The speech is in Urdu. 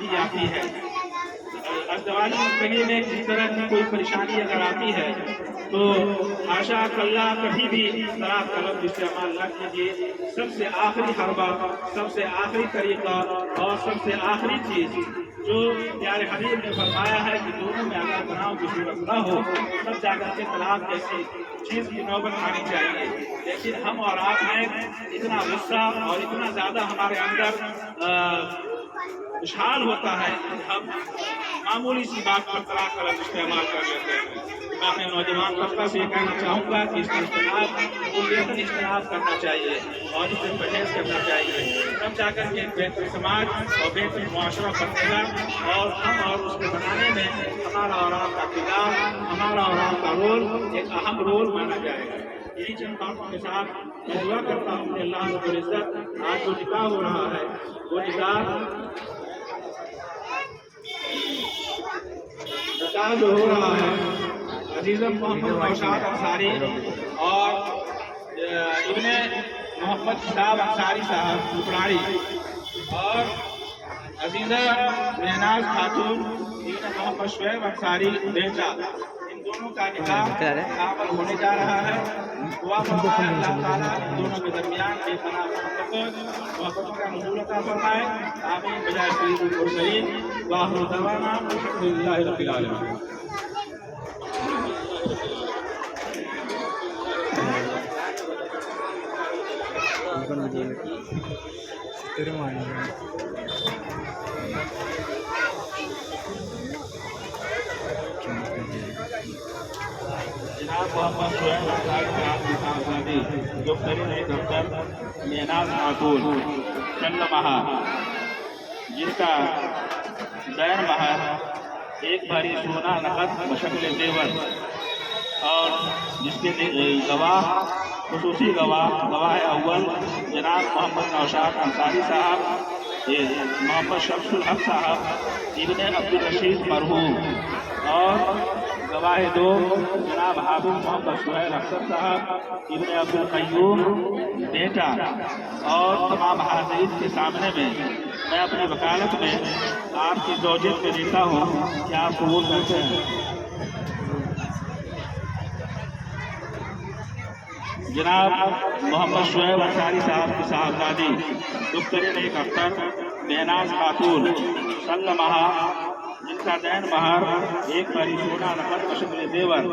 بھی آتی ہے، ازدواجی زندگی میں اس طرح کی کوئی پریشانی اگر آتی ہے تو حاشا کلّا کبھی بھی طلاق کا لفظ استعمال نہ کیجیے۔ سب سے آخری حربہ، سب سے آخری طریقہ اور سب سے آخری چیز جو پیارے حبیب نے فرمایا ہے کہ دونوں میں اگر تناؤ کی صورت نہ ہو تب جا کر کے طلاق جیسی چیز کی نوبت آنی چاہیے۔ لیکن ہم اور آپ میں اتنا غصہ اور اتنا زیادہ ہمارے اندر اشحال ہوتا ہے کہ ہم معمولی سی بات پر طلاق کا لفظ استعمال کر لیتے ہیں۔ میں اپنے نوجوان طبقہ سے یہ کہنا چاہوں گا کہ اس کا اجتناب کرنا چاہیے اور اس سے پرہیز کرنا چاہیے، تب جا کر کے بہتر سماج اور بہتر معاشرہ بنے گا اور ہم اور اس کو بنانے میں ہمارا اور آپ کا کردار، ہمارا اور آپ کا رول ایک اہم رول مانا جائے گا۔ یہی چند باتوں کے ساتھ میں دعا کرتا ہوں کہ اللہ رب العزت آج جو نکاح ہو رہا ہے وہ نکاح جو ہو رہا ہے عزیزم محمد نوشاد انصاری اور ابن محمد شہاب انصاری صاحب لپڑاری اور عزیزہ مہناز خاتون ابن محمد شعیب انصاری بیچا، ان دونوں کا نکاح عمل ہونے جا رہا ہے۔ دعا فرمائے اللہ تعالیٰ ان دونوں کے درمیان بے پناہ محبتوں کا نزول عطا فرمائے، آمین بجائے سید المرسلین وآخر دعوانا الحمد للہ رب العالمین۔ جناب محمد شعیب انصاری صاحب کی صاحبزادی دخترین دفتر مہناز خاتون چند ماہ، جن کا دین مہر ایک بھاری سونا نقد بشکل زیور اور جس کے گواہ خصوصی گواہ اول جناب محمد نوشاد انصاری صاحب، محمد شمس الحق صاحب ابن عبدالرشید مرحوم اور گواہ دو جناب حافظ محمد سہیل اختر صاحب ابن عبدالقیوم بیٹا اور تمام حاضرین کے سامنے میں اپنی وکالت میں آپ کی زوجیت میں دیتا ہوں کہ آپ قبول کرتے ہیں۔ جناب محمد شعیب انصاری صاحب کی صاحبزادی دخترین اختر مہناز خاتون سلمہ، جن کا دین مہر ایک بھاری سونا نقد بشکل زیور